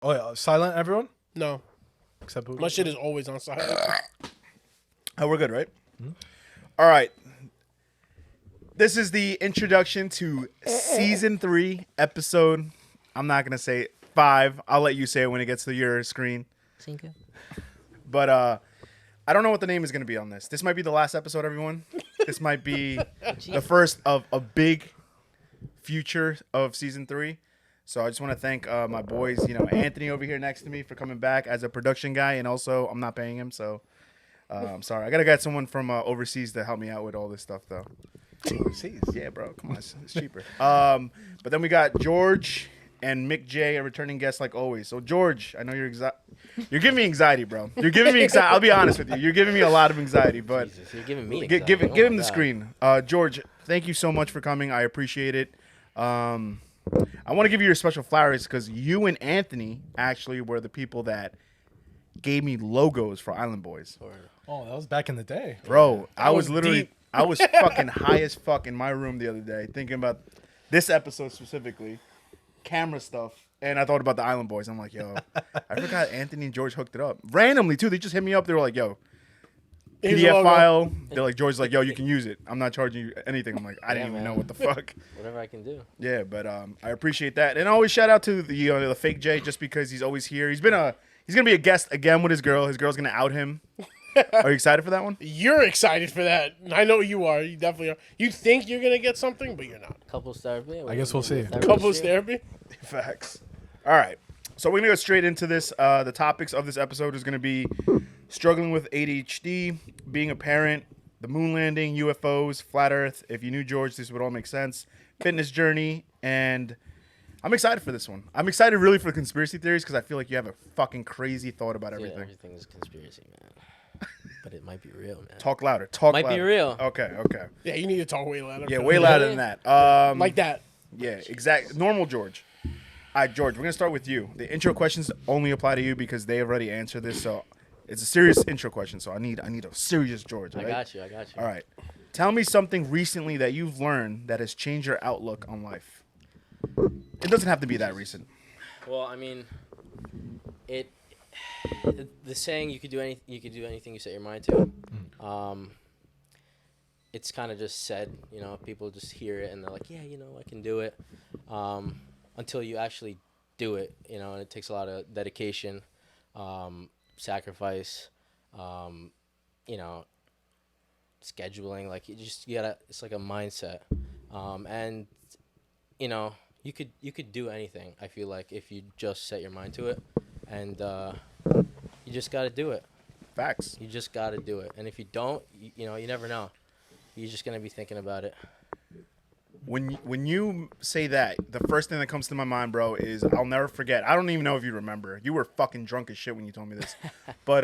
Oh yeah, silent everyone No, except who? my shit is always on silent. Oh, we're good, right? All right. This is the introduction to season 3, episode. I'm not gonna say 5. I'll let you say it when it gets to your screen. Cinco. But I don't know what the name is gonna be on this. This might be the last episode, everyone. This might be the first of a big future of season 3. So I just want to thank my boys, Anthony over here next to me for coming back as a production guy, and also I'm not paying him, so I'm sorry. I gotta get someone from overseas to help me out with all this stuff, though. Overseas. Yeah, bro, come on, it's cheaper. But then we got George and Mick J, a returning guest like always. So George, I know you're giving me anxiety, bro. You're giving me anxiety. I'll be honest with you. You're giving me a lot of anxiety, but Jesus, you're giving me give anxiety. him the screen. George, thank you so much for coming. I appreciate it. I want to give you your special flowers because you and Anthony actually were the people that gave me logos for Island Boys. Oh, that was back in the day. Bro, I was was literally, deep. I was fucking high as fuck in my room the other day thinking about this episode specifically, camera stuff, and I thought about the Island Boys. I'm like, yo, I forgot Anthony and George hooked it up. Randomly, too. They just hit me up. They were like, yo, Here's a PDF logo. file. They're like, George's like, yo, you can use it. I'm not charging you anything. I'm like, I didn't Yeah, even man. know what the fuck. Whatever I can do. Yeah, but I appreciate that. And always shout out to the fake Jay just because he's always here. He's gonna be a guest again with his girl. His girl's gonna out him. Are you excited for that one? You're excited for that. I know you are. You definitely are. You think you're gonna get something, but you're not. Couples therapy. I guess we'll see. Couples therapy. Facts. All right. So we're gonna go straight into this. The topics of this episode is gonna be struggling with ADHD, being a parent, the moon landing, UFOs, flat Earth. If you knew George, this would all make sense. Fitness journey, and I'm excited for this one. I'm excited really for the conspiracy theories because I feel like you have a fucking crazy thought about Yeah, everything. everything is conspiracy, man. But it might be real, man. Talk louder. Talk Might be louder. real. Okay. Yeah, you need to talk way louder. Yeah, for way that. louder than that. Like that. Yeah, exactly. Normal George. All right, George, we're going to start with you. The intro questions only apply to you because they already answered this. So it's a serious intro question. So I need a serious George. I Right? got you. All right. Tell me something recently that you've learned that has changed your outlook on life. It doesn't have to be that recent. Well, I mean, the saying you could do anything you set your mind to. It's kind of just said, people just hear it and they're like, yeah, I can do it. Until you actually do it, and it takes a lot of dedication, sacrifice, scheduling. Like you gotta. It's like a mindset, and you could do anything. I feel like if you just set your mind to it, and you just gotta do it. Facts. You just gotta do it. And if you don't, you never know. You're just gonna be thinking about it. When you say that, the first thing that comes to my mind, bro, is I'll never forget. I don't even know if you remember. You were fucking drunk as shit when you told me this. But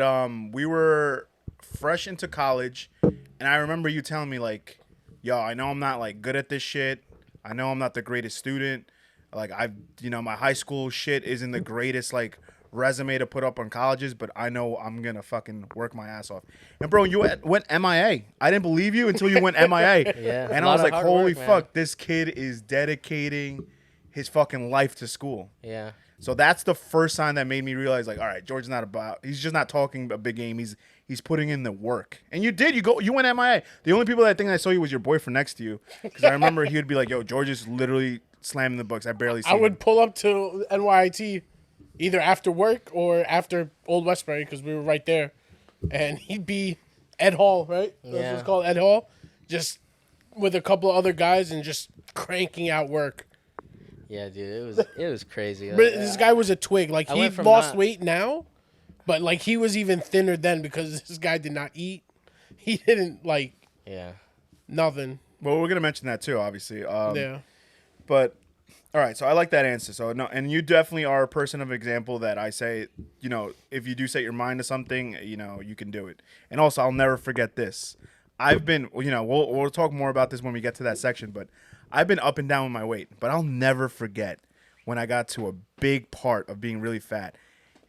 we were fresh into college, and I remember you telling me like, "Yo, I know I'm not like good at this shit. I know I'm not the greatest student. Like my high school shit isn't the greatest like resume to put up on colleges, but I know I'm gonna fucking work my ass off." And bro, you went MIA. I didn't believe you until you went MIA. Yeah, And a I lot was of like, hard holy work, man. fuck, this kid is dedicating his fucking life to school. Yeah. So that's the first sign that made me realize, like, all right, George's he's just not talking a big game. He's putting in the work. And you did. You went MIA. The only people that I think I saw you was your boyfriend next to you. Because I remember he would be like, yo, George is literally slamming the books. I barely see I would him. pull up to NYIT either after work or after Old Westbury because we were right there, and he'd be Ed Hall, right? That's what Yeah. it's called, Ed Hall, just with a couple of other guys and just cranking out work. Yeah, dude, it was crazy. But this guy was a twig. Like, I he went from lost not- weight now, but like he was even thinner then because this guy did not eat. He didn't like Yeah. nothing. Well, we're going to mention that too, obviously. Yeah. But all right, so I like that answer. So no, and you definitely are a person of example that I say, if you do set your mind to something, you can do it. And also, I'll never forget this. I've been, we'll talk more about this when we get to that section, but I've been up and down with my weight. But I'll never forget when I got to a big part of being really fat,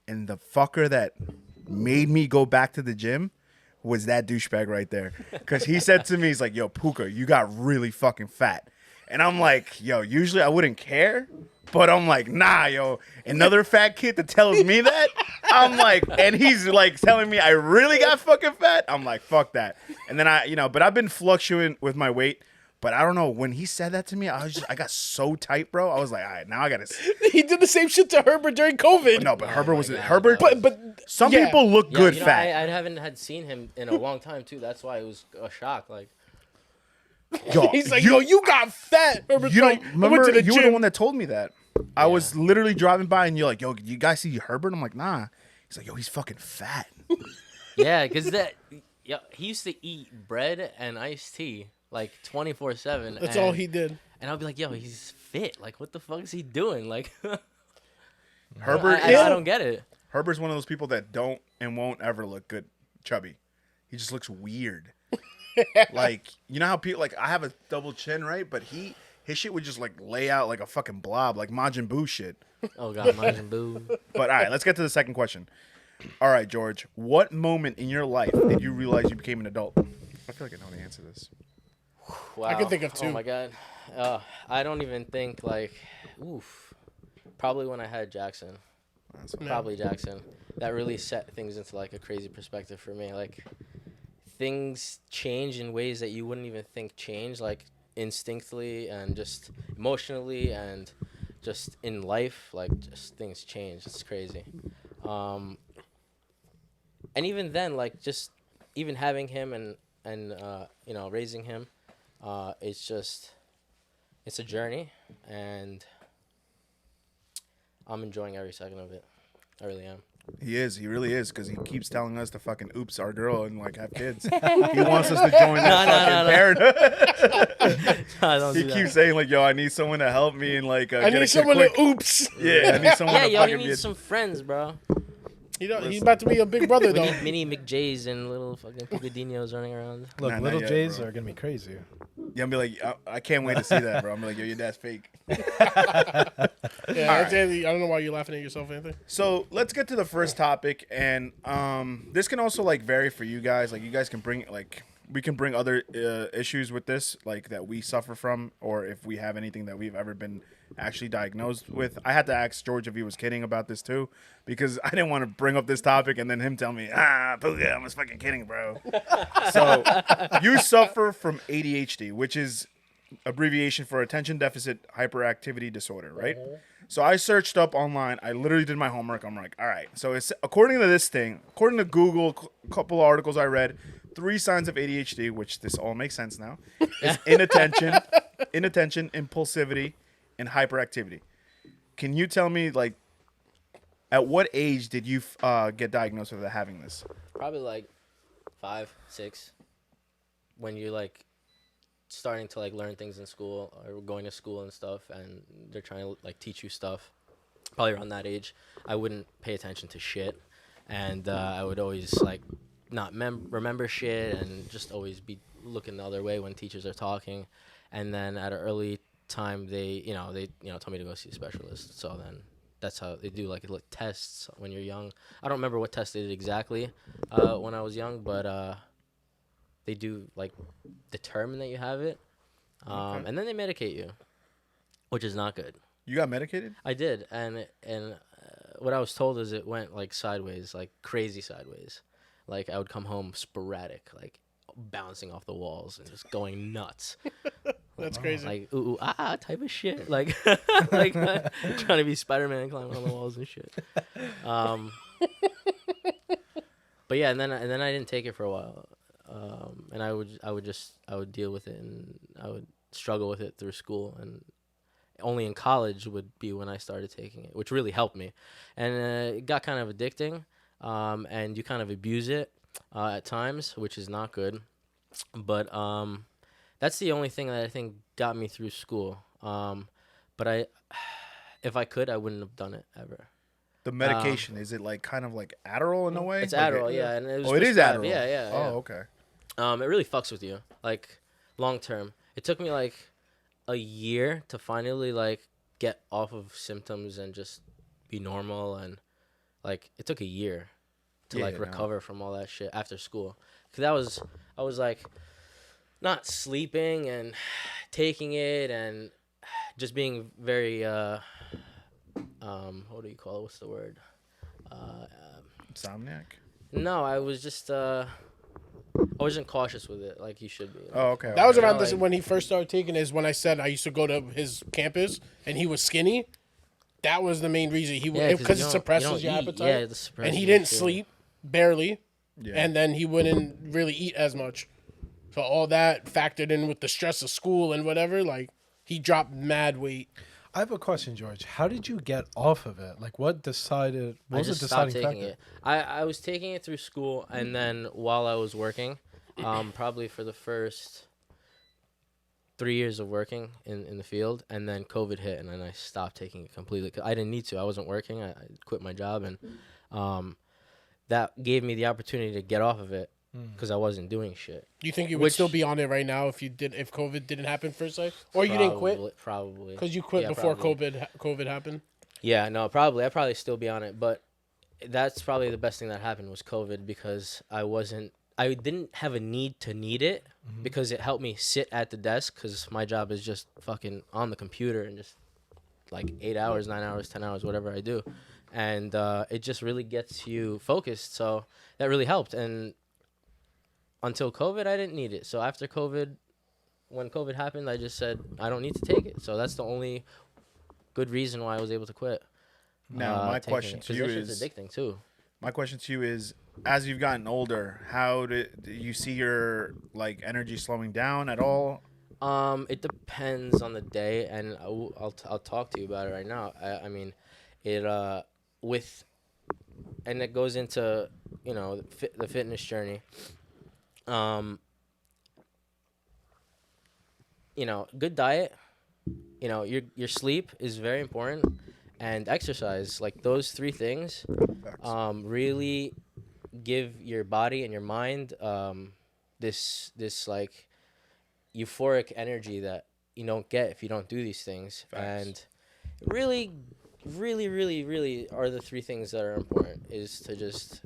and the fucker that made me go back to the gym was that douchebag right there. Because he said to me, he's like, yo, Puka, you got really fucking fat. And I'm like, yo, usually I wouldn't care, but I'm like, nah, yo, another fat kid that tells me that, I'm like, and he's like telling me I really got fucking fat. I'm like, fuck that. And then but I've been fluctuating with my weight. But I don't know, when he said that to me, I got so tight, bro. I was like, all right, now I gotta. He did the same shit to Herbert during COVID. No, but Herbert was God, Herbert. But Some yeah. people look Yeah, good you know, fat. I haven't had seen him in a long time too. That's why it was a shock. Like, Yo, he's like, yo, you got fat. Herbert's you like, don't I remember? went to the You were the gym. one that told me that. I was literally driving by, and you're like, yo, you guys see Herbert? I'm like, nah. He's like, yo, he's fucking fat. yeah, because he used to eat bread and iced tea like 24/7. That's all he did. And I'll be like, yo, he's fit. Like, what the fuck is he doing? Like, Herbert, I don't get it. Herbert's one of those people that don't and won't ever look good chubby. He just looks weird. Like, you know how people, like, I have a double chin, right? But his shit would just like lay out like a fucking blob, like Majin Buu shit. Oh god, Majin Buu. But all right, let's get to the second question. All right, George, what moment in your life did you realize you became an adult? I feel like I know the answer to this. Wow. I can think of two. Oh my god. I don't even think like, oof. Probably when I had Jackson. Probably Jackson. That really set things into like a crazy perspective for me. Like, things change in ways that you wouldn't even think change, like instinctively and just emotionally and just in life. Like, just things change. It's crazy. And even then, like, just even having him and you know, raising him, it's a journey, and I'm enjoying every second of it. I really am. He is. He really is, because he keeps telling us to fucking oops our girl and like have kids. He wants us to join that fucking parenthood. I don't He do that. keeps saying like, yo, I need someone to help me and like I get a need kid someone quick. to oops. Yeah, I need someone Yeah, to yo, he fucking be. needs some friends, bro. He's about to be a big brother, We though. need mini McJays and little fucking Picadinos running around. Look, Nah, not little yet, Jays bro. are gonna be crazy. Yeah, I'm be like, I can't wait to see that, bro. I'm like, yo, your dad's fake. Yeah, that's Anthony. I don't know why you're laughing at yourself, Anthony. So let's get to the first topic, and this can also like vary for you guys. Like, you guys can bring like we can bring other issues with this, like that we suffer from, or if we have anything that we've ever been actually diagnosed with. I had to ask George if he was kidding about this too, because I didn't want to bring up this topic and then him tell me, Pooga, I was fucking kidding, bro. So you suffer from ADHD, which is abbreviation for attention deficit hyperactivity disorder, right? So I searched up online. I literally did my homework. I'm like, all right. So it's according to this thing, according to Google, a couple of articles I read, 3 signs of ADHD, which this all makes sense now, is inattention, impulsivity, and hyperactivity. Can you tell me, like, at what age did you get diagnosed with having this? Probably like 5, 6, when you're like starting to like learn things in school or going to school and stuff, and they're trying to like teach you stuff. Probably around that age, I wouldn't pay attention to shit, and I would always like not remember shit and just always be looking the other way when teachers are talking. And then at an early time, they told me to go see a specialist. So then that's how they do like tests when you're young. I don't remember what test they did exactly when I was young, but they do like determine that you have it, and then they medicate you, which is not good. You got medicated? I did, and what I was told is it went like sideways, like crazy sideways. Like, I would come home sporadic, like bouncing off the walls and just going nuts. That's crazy. Like ooh type of shit. Like like trying to be Spider-Man climbing on the walls and shit. But yeah, and then I didn't take it for a while. And I would deal with it, and I would struggle with it through school, and only in college would be when I started taking it, which really helped me. And it got kind of addicting, and you kind of abuse it at times, which is not good. But that's the only thing that I think got me through school. But if I could, I wouldn't have done it ever. The medication, is it like kind of like Adderall in a way? It's Like Adderall, yeah. And it was it is prescribed. Adderall. Yeah. Oh, okay. It really fucks with you, like, long term. It took me like a year to finally like get off of symptoms and just be normal, and like it took a year to Yeah, like no. recover from all that shit after school. Cause I was like not sleeping and taking it and just being very what do you call it? What's the word? Insomniac. No, I was just I wasn't cautious with it like you should be. Oh, okay. That was okay. around like- when he first started taking it, is when I said I used to go to his campus and he was skinny. That was the main reason he Yeah, because you it don't- suppresses you your don't eat. appetite. Yeah, it suppresses and he your didn't food. sleep barely, Yeah. and then he wouldn't really eat as much. So all that factored in with the stress of school and whatever, like he dropped mad weight. I have a question, George. How did you get off of it? Like, what decided? What I was the just stopped deciding taking factor? it. I was taking it through school, and then while I was working, probably for the first 3 years of working in the field, and then COVID hit, and then I stopped taking it completely. I didn't need to. I wasn't working. I quit my job, and that gave me the opportunity to get off of it because I wasn't doing shit. Do you think you would Which- still be on it right now if COVID didn't happen per se, or you didn't quit Probably. because you quit Yeah, before probably. COVID happened? Yeah, no, probably. I'd probably still be on it, but that's probably the best thing that happened was COVID because I didn't have a need to need it because it helped me sit at the desk because my job is just fucking on the computer and just like 8 hours, 9 hours, 10 hours, whatever I do. And it just really gets you focused. So that really helped. And until COVID, I didn't need it. So after COVID, when COVID happened, I just said, I don't need to take it. So that's the only good reason why I was able to quit. Now, my taking question it. to 'Cause you that shit's is, addicting too. my question to you is, as you've gotten older, how do you see your like energy slowing down at all? It depends on the day, and I'll talk to you about it right now. I mean, it and it goes into the fitness journey. Good diet. Your sleep is very important, and exercise. Like those three things, really give your body and your mind this like euphoric energy that you don't get if you don't do these things. Facts. And really, really, really, really are the three things that are important is to just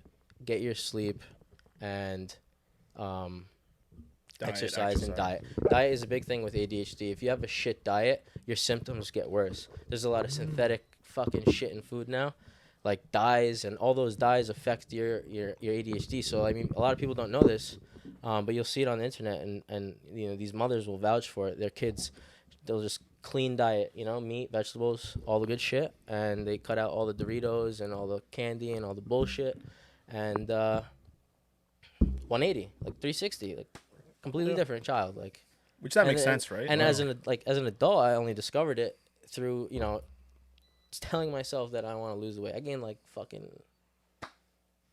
get your sleep and exercise and diet. Diet is a big thing with ADHD. If you have a shit diet, your symptoms get worse. There's a lot of synthetic fucking shit in food now, like dyes, and all those dyes affect your ADHD. So I mean, a lot of people don't know this, but you'll see it on the internet, and these mothers will vouch for it. Their kids, they'll just clean diet, meat, vegetables, all the good shit, and they cut out all the Doritos and all the candy and all the bullshit, and 180, like 360, like completely different child, like. Which that And makes it- sense, right? And Wow. as an adult, I only discovered it through just telling myself that I want to lose the weight. I gained like fucking.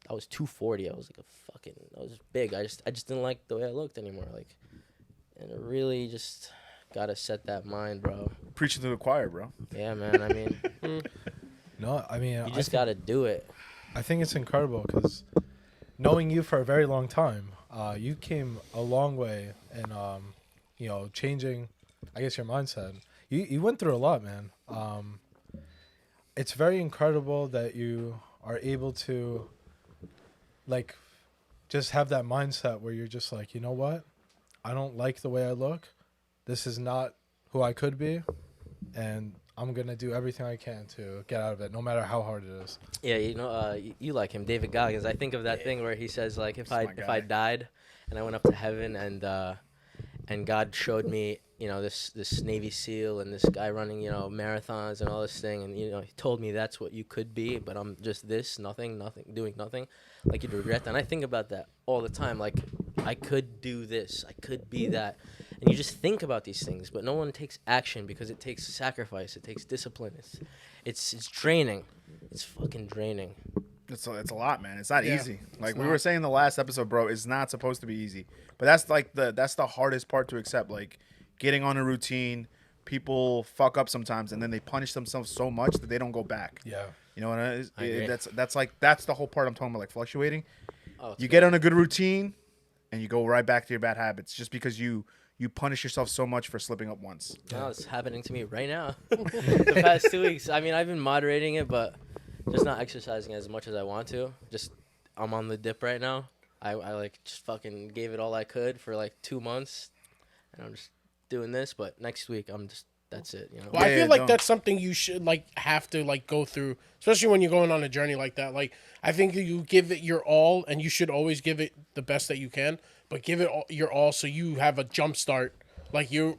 I was 240. I was like I was big. I just didn't like the way I looked anymore. Like, and it really just gotta set that mind, bro. Preaching to the choir, bro. Yeah, man. I mean, No, I mean, you just gotta do it. I think it's incredible because knowing you for a very long time, you came a long way in, changing, I guess, your mindset. You went through a lot, man. It's very incredible that you are able to, like, just have that mindset where you're just like, you know what? I don't like the way I look. This is not who I could be. And I'm going to do everything I can to get out of it, no matter how hard it is. Yeah, you like him, David Goggins. I think of that thing where he says like, if That's I my if I guy. died and I went up to heaven and God showed me this Navy SEAL and this guy running marathons and all this thing, and he told me that's what you could be, but I'm just this nothing doing nothing, like you'd regret that. And I think about that all the time, like I could do this, I could be that. And you just think about these things, but no one takes action because it takes sacrifice, it takes discipline. It's draining. It's fucking draining. It's a lot, man. It's not Yeah, easy. Like it's we not. were saying in the last episode, bro, it's not supposed to be easy. But that's like that's the hardest part to accept. Like getting on a routine. People fuck up sometimes, and then they punish themselves so much that they don't go back. Yeah. You know what I mean? I agree. That's the whole part I'm talking about, like fluctuating. Oh, it's You get on a good routine, and you go right back to your bad habits, just because you punish yourself so much for slipping up once. No, it's happening to me right now. The past 2 weeks. I mean, I've been moderating it, but just not exercising as much as I want to. Just I'm on the dip right now. I like just fucking gave it all I could for like 2 months. and I'm just doing this. But next week, that's it. You know. Well, I Yeah, feel like no. that's something you should like have to like go through, especially when you're going on a journey like that. Like I think you give it your all, and you should always give it the best that you can. But give it your all so you have a jump start. Like you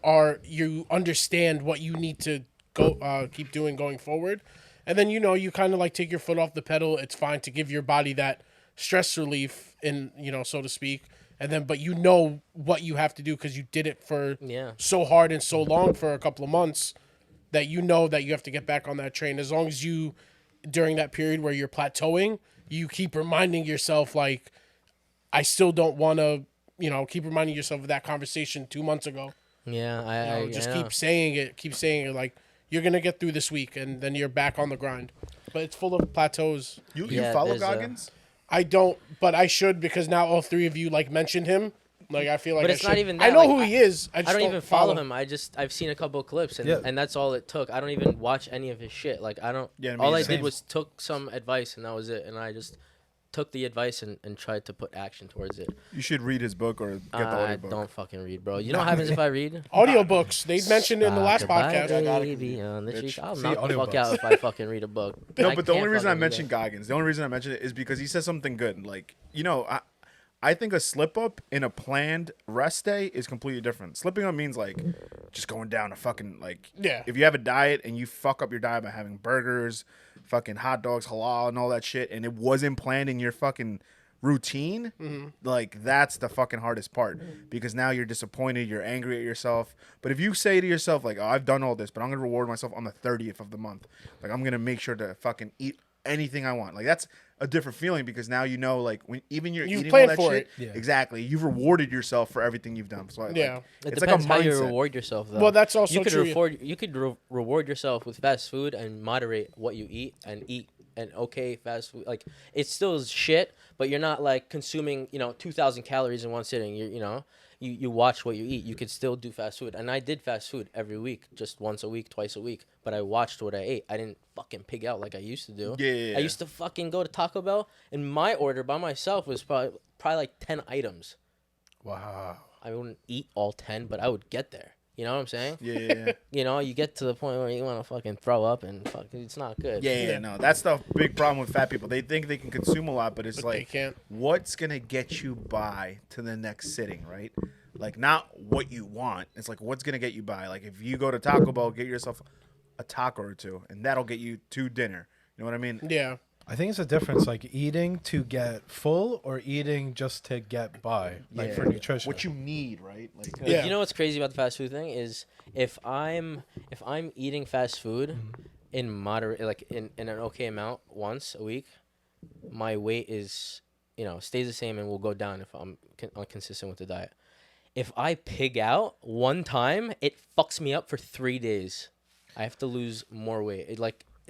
understand what you need to go keep doing going forward, and then you kind of like take your foot off the pedal. It's fine to give your body that stress relief, in so to speak. And then, but what you have to do because you did it for so hard and so long for a couple of months that that you have to get back on that train. As long as you, during that period where you're plateauing, you keep reminding yourself, like, I still don't want to, keep reminding yourself of that conversation 2 months ago. Yeah, I Just know. keep saying it, like, you're going to get through this week and then you're back on the grind. But it's full of plateaus. You Yeah, follow there's a- Goggins? I don't, but I should because now all three of you like mentioned him. Like I feel like But I it's not should. even I that, know like, who he is. I I just don't even follow him. I've seen a couple of clips, and Yeah. and that's all it took. I don't even watch any of his shit. Like I don't. Yeah, me all I either. did was took some advice, and that was it. And I just took the advice and tried to put action towards it. You should read his book or get the I audiobook. don't fucking read, bro. You know what happens if I read? Audiobooks. They mentioned it in the last Goodbye, podcast. baby, on the Bitch. cheek. I'll See, knock the fuck audiobooks. out if I fucking read a book. No, I but the only can't reason I fucking do mentioned that. Goggins, the only reason I mentioned it is because he said something good. Like, I think a slip up in a planned rest day is completely different. Slipping up means like just going down a fucking like Yeah. If you have a diet and you fuck up your diet by having burgers, fucking hot dogs, halal, and all that shit, and it wasn't planned in your fucking routine, like that's the fucking hardest part because now you're disappointed, you're angry at yourself. But if you say to yourself like, "Oh, I've done all this, but I'm gonna reward myself on the 30th of the month. Like I'm gonna make sure to fucking eat anything I want." Like that's a different feeling because now like when even you're You've eating all planned that for shit, it. Yeah. exactly. You've rewarded yourself for everything you've done. So Yeah. like, It it's depends like a how you mindset. reward yourself, though. Well, that's also you could true. reward yourself with fast food and moderate what you eat and eat an okay fast food. Like it still is shit, but you're not like consuming 2,000 calories in one sitting. You watch what you eat. You could still do fast food, and I did fast food every week, just once a week, twice a week. But I watched what I ate. I didn't fucking pig out like I used to do. Yeah. I used to fucking go to Taco Bell, and my order by myself was probably like 10 items. Wow. I wouldn't eat all 10, but I would get there. You know what I'm saying? Yeah. You get to the point where you want to fucking throw up and it's not good. Yeah, no, that's the big problem with fat people. They think they can consume a lot, but it's But like, they can't. what's gonna get you by to the next sitting, right? Like, not what you want. It's like, what's gonna get you by? Like, if you go to Taco Bell, get yourself a taco or two, and that'll get you to dinner. You know what I mean? Yeah. I think it's a difference, like eating to get full or eating just to get by, like for nutrition. What you need, right? Like, Yeah. You know what's crazy about the fast food thing is if I'm eating fast food in moderate, like in an okay amount once a week, my weight is stays the same and will go down if I'm consistent with the diet. If I pig out one time, it fucks me up for 3 days. I have to lose more weight.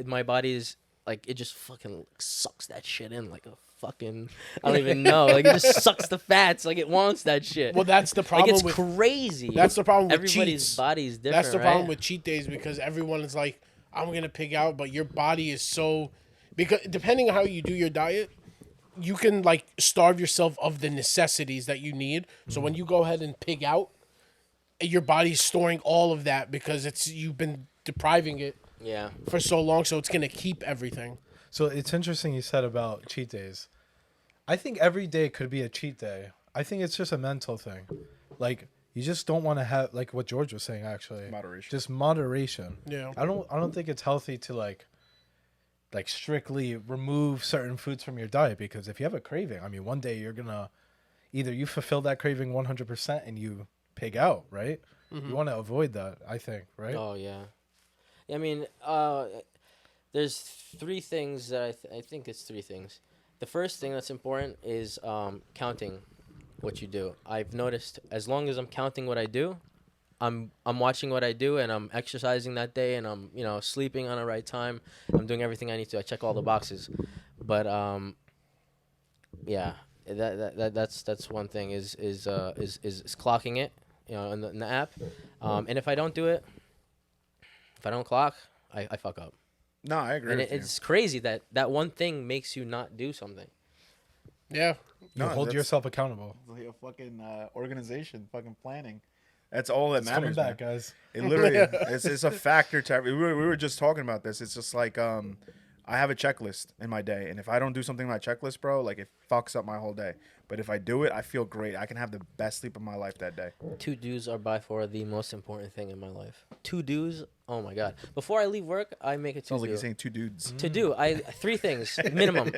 My body is like it just fucking sucks that shit in like a fucking I don't even know. Like it just sucks the fats. Like it wants that shit. Well, that's the like problem it's with crazy. that's the problem with Everybody's cheats. body is different. That's the right? problem with cheat days because everyone is like, I'm gonna pig out, but your body is so because depending on how you do your diet, you can like starve yourself of the necessities that you need. So when you go ahead and pig out, your body's storing all of that because you've been depriving it Yeah. for so long, so it's gonna keep everything. So it's interesting you said about cheat days. I think every day could be a cheat day. I think it's just a mental thing. Like you just don't want to have like what George was saying actually. Moderation. Just moderation. Yeah. I don't think it's healthy to like strictly remove certain foods from your diet because if you have a craving, I mean one day you're going to either you fulfill that craving 100% and you pig out, right? You want to avoid that, I think, right? Oh yeah. I mean, there's three things that I think it's three things. The first thing that's important is counting what you do. I've noticed as long as I'm counting what I do, I'm watching what I do and I'm exercising that day and I'm sleeping on the right time. I'm doing everything I need to. I check all the boxes. But yeah, that's one thing is clocking it, in the app. And if I don't do it, if I don't clock, I fuck up. no, I agree. And with it's crazy that one thing makes you not do something. Yeah. You No, hold that's- yourself accountable. you. Like a fucking organization, fucking planning. That's all that It's coming matters, back, man. guys. It literally, it's a factor to we were just talking about this. It's just like I have a checklist in my day, and if I don't do something on my checklist, bro, like it fucks up my whole day. But if I do it, I feel great. I can have the best sleep of my life that day. To-dos are by far the most important thing in my life. To-dos, oh my god. Before I leave work, I make a to-do. Sounds like you're saying two dudes. To-do, 3 things minimum.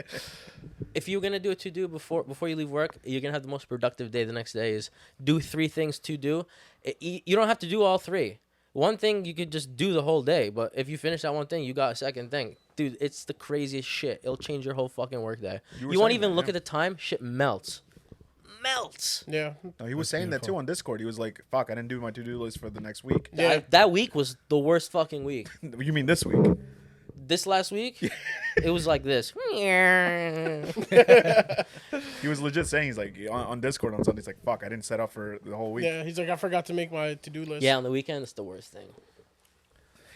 If you're gonna do a to-do before you leave work, you're gonna have the most productive day the next day. Is do 3 things to do. You don't have to do all 3. One thing you could just do the whole day, but if you finish that one thing, you got a second thing. Dude, it's the craziest shit. It'll change your whole fucking work day. You won't even look at the time. Shit melts. Yeah. No, he was saying that too on Discord. He was like, "Fuck, I didn't do my to-do list for the next week." Yeah. That week was the worst fucking week. You mean this week? This last week, it was like this. He was legit saying, he's like, on Discord on Sunday, he's like, "Fuck, I didn't set up for the whole week." Yeah, he's like, I forgot to make my to-do list. Yeah, on the weekend, it's the worst thing.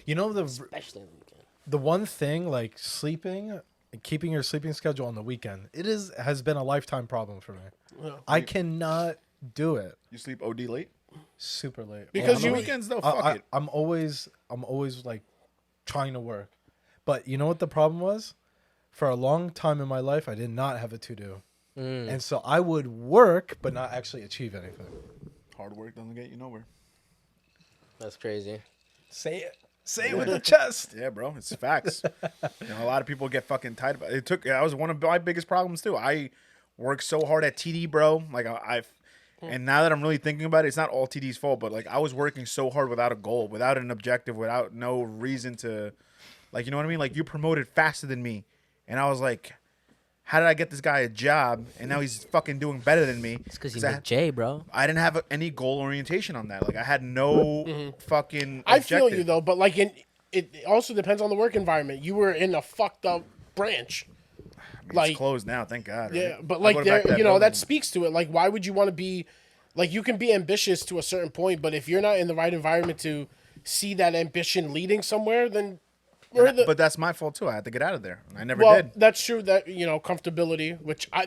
You know Especially on the weekend. the one thing like sleeping, keeping your sleeping schedule on the weekend. Has been a lifetime problem for me. Yeah. I cannot do it You sleep OD late? super late Because On you- the weekends though, fuck it. I'm always like trying to work, but you know what the problem was? For a long time in my life, I did not have a to-do, and so I would work but not actually achieve anything. Hard work doesn't get you nowhere. That's crazy. Say it with the chest. Yeah, bro, it's facts. A lot of people get fucking tight about it. That was one of my biggest problems too. I worked so hard at TD, bro. Like and now that I'm really thinking about it, it's not all TD's fault, but like I was working so hard without a goal, without an objective, without no reason to, like, you know what I mean? Like, you promoted faster than me, and I was like, how did I get this guy a job? And now he's fucking doing better than me. It's because you met Jay, bro. I didn't have any goal orientation on that. Like, I had no fucking I objective. feel you though, but like it also depends on the work environment. You were in a fucked up branch. It's closed now, thank God. Right? Yeah, but I like go back to there, that that building. speaks to it. Like, why would you want to be, like, you can be ambitious to a certain point, but if you're not in the right environment to see that ambition leading somewhere, then But that's my fault too. I had to get out of there. I never well, did. that's true. That comfortability,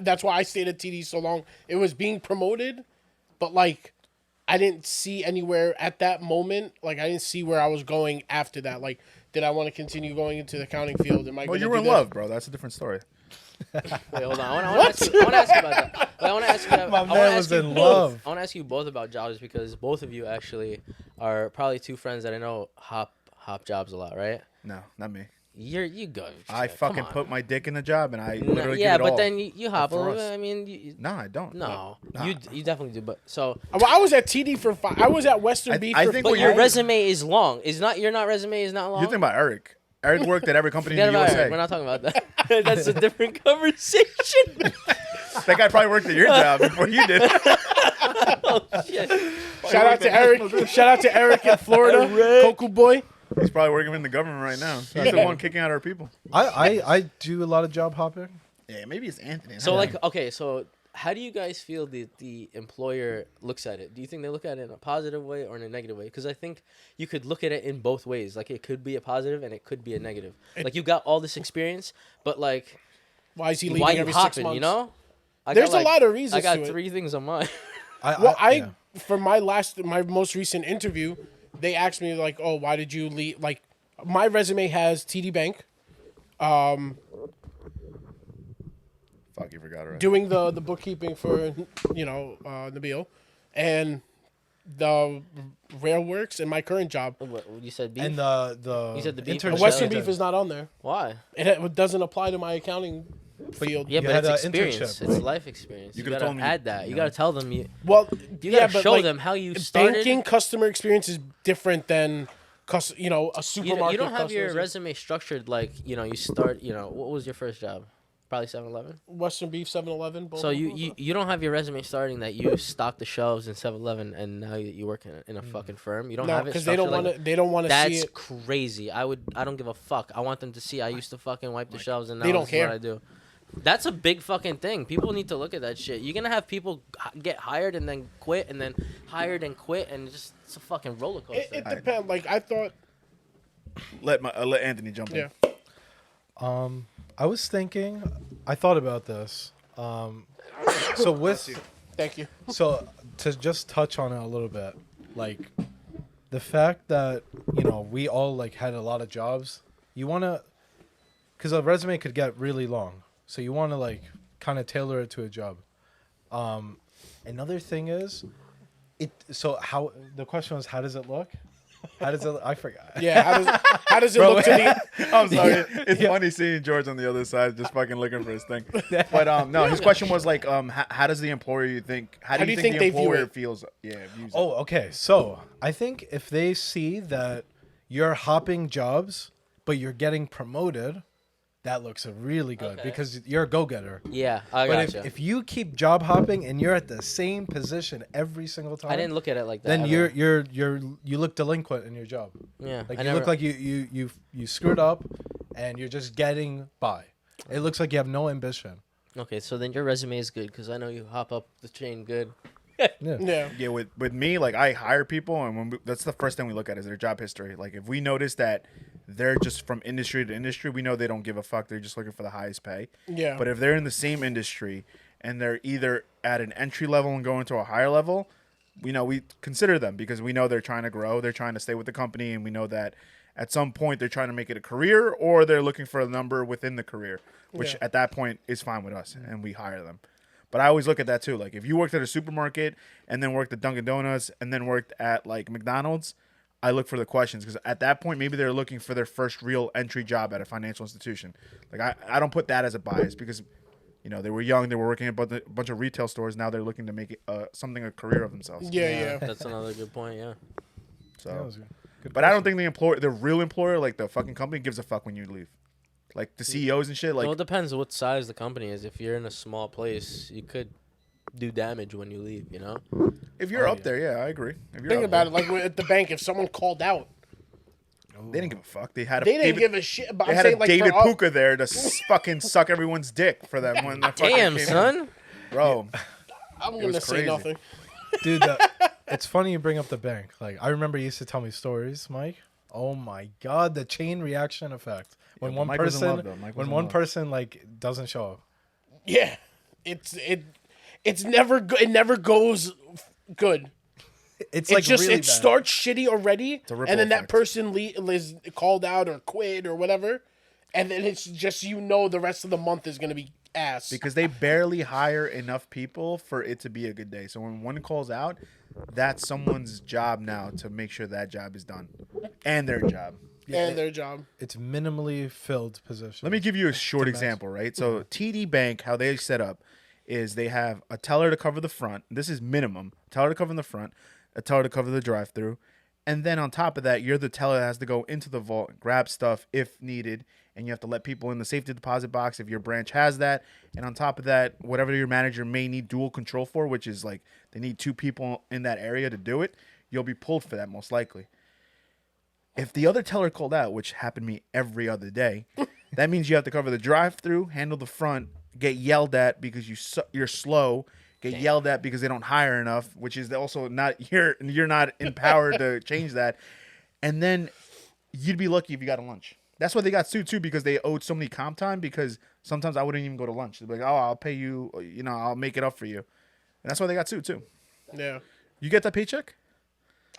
that's why I stayed at TD so long. It was being promoted, but like, I didn't see anywhere at that moment. Like, I didn't see where I was going after that. Like, did I want to continue going into the accounting field? Am I? Well, gonna you were do in this? love, bro. That's a different story. Wait, hold on. I want to ask you about that. Wait, I want to ask you. My man was in love. I want to ask you both about jobs because both of you actually are probably 2 friends that I know hop jobs a lot, right? No, not me. You go. I Come fucking on. put my dick in the job and I No, literally yeah, give it but all. then you hop a for little us. bit. I mean, No, I don't. no, Nah. you definitely do. But so Well, I was at TD for 5. I was at Western Beef I for think 5. what your resume is long. Is not your resume is not long. You're thinking about Eric. Eric worked at every company Forget in the about USA. it. We're not talking about that. That's a different conversation. That guy probably worked at your job before you did. Oh shit. Shout out to Eric. Shout out to Eric in Florida. Cocoa Boy. He's probably working in the government right now. He's the one kicking out our people. I do a lot of job hopping. Yeah, maybe it's Anthony. So like, okay, so how do you guys feel the employer looks at it? Do you think they look at it in a positive way or in a negative way? Because I think you could look at it in both ways. Like, it could be a positive and it could be a negative. Like, you got all this experience, but like, Why is he leaving why you every 6 hopping? months? You know, There's a lot of reasons I got to it. 3 things on mine. Well, for my most recent interview, they asked me like, "Oh, why did you leave?" Like, my resume has TD Bank, Fuck, you forgot already. doing the bookkeeping for Nabil, and the Railworks and my current job. What, you said beef? And the You said the beef? internship Western I did. Beef is not on there. Why? It doesn't apply to my accounting field. Yeah, You but had it's an experience. internship, It's right? life experience. You You could've gotta told me, add that. you You know. gotta tell them. Well, You gotta but show like, them how you started. banking customer experience is different than a You supermarket. don't have your customer- resume structured like you start. What was your first job? Probably 7-Eleven. Western Beef, 7-Eleven. Both So of you them. you don't have your resume starting that you stock the shelves in 7-Eleven and now you work in a fucking firm. You don't No, have it because they don't structured want like to. They don't want to see That's it. crazy. I don't give a fuck. I want them to see I used to fucking wipe the shelves and now They don't this is care. what I do. That's a big fucking thing. People need to look at that shit. You're gonna have people get hired and then quit and then hired and quit and it's a fucking roller coaster. It depends. Like, I thought. Let Anthony jump in. Yeah. I was thinking, I thought about this. So Thank you. so to just touch on it a little bit, like the fact that we all like had a lot of jobs. You want to, because a resume could get really long, so you want to like kind of tailor it to a job. Another thing is, so how the question was, how does it look? How does it? I forgot. Yeah, how does it look to the? I'm sorry. It's funny seeing George on the other side just fucking looking for his thing. But no, his question was like, how does the employer how do you think the they view employer it? feels? Yeah, views it. Oh, okay. So I think if they see that you're hopping jobs, but you're getting promoted, that looks really good because you're a go-getter. Yeah, I But gotcha. if you keep job hopping and you're at the same position every single time, I didn't look at it like that. then ever. you look delinquent in your job. Yeah, Like I you never, look like you screwed up, and you're just getting by. It looks like you have no ambition. Okay, so then your resume is good because I know you hop up the chain good. Yeah. Yeah, with me, like I hire people, and that's the first thing we look at is their job history. Like if we notice that they're just from industry to industry, we know they don't give a fuck. They're just looking for the highest pay. Yeah. But if they're in the same industry and they're either at an entry level and going to a higher level, we consider them because we know they're trying to grow, they're trying to stay with the company, and we know that at some point they're trying to make it a career or they're looking for a number within the career, which at that point is fine with us, and we hire them. But I always look at that too. Like if you worked at a supermarket and then worked at Dunkin' Donuts and then worked at like McDonald's, I look for the questions because at that point maybe they're looking for their first real entry job at a financial institution. Like I don't put that as a bias because they were young, they were working at a bunch of retail stores. Now they're looking to make it something a career of themselves. Yeah. That's another good point. Yeah. So, That was good. Good but I don't think the real employer, like the fucking company, gives a fuck when you leave. Like the CEOs and shit. Like Well, it depends what size the company is. If you're in a small place, you could do damage when you leave. if you're up there, yeah, I agree. If you're Think up about there, it, like at the bank, if someone called out, they didn't give a fuck. They had a they didn't David, give a shit. But they I'm had a saying, like, David for us- Puka there to fucking suck everyone's dick for them when the fucking Damn, came son. in. Bro. I'm was gonna say crazy. nothing. Dude, it's funny you bring up the bank. Like I remember you used to tell me stories, Mike. Oh my god, the chain reaction effect. When Yeah, one Mike was in person love, though. Mike was when in one love. person like doesn't show up. Yeah, it's never good. It never goes good. It's It like just really it bad. starts shitty already, a ripple and then that effect. person is called out or quit or whatever, and then it's just the rest of the month is gonna be ass. Because they barely hire enough people for it to be a good day. So when one calls out, that's someone's job now to make sure that job is done. And their job. and their job. It's minimally filled position. Let me give you a short example, right? So TD Bank, how they set up is they have a teller to cover the front. This is minimum. Teller to cover in the front, a teller to cover the drive-through. And then on top of that, you're the teller that has to go into the vault, grab stuff if needed, and you have to let people in the safety deposit box if your branch has that. And on top of that, whatever your manager may need dual control for, which is like they need 2 people in that area to do it, you'll be pulled for that most likely. If the other teller called out, which happened to me every other day, that means you have to cover the drive-through, handle the front, get yelled at because you're slow, get yelled at because they don't hire enough, which is also not you're not empowered to change that. And then you'd be lucky if you got a lunch. That's why they got sued too, because they owed so many comp time, because sometimes I wouldn't even go to lunch. They'd be like, "Oh, I'll pay you, I'll make it up for you." And that's why they got sued too. Yeah, You get that paycheck?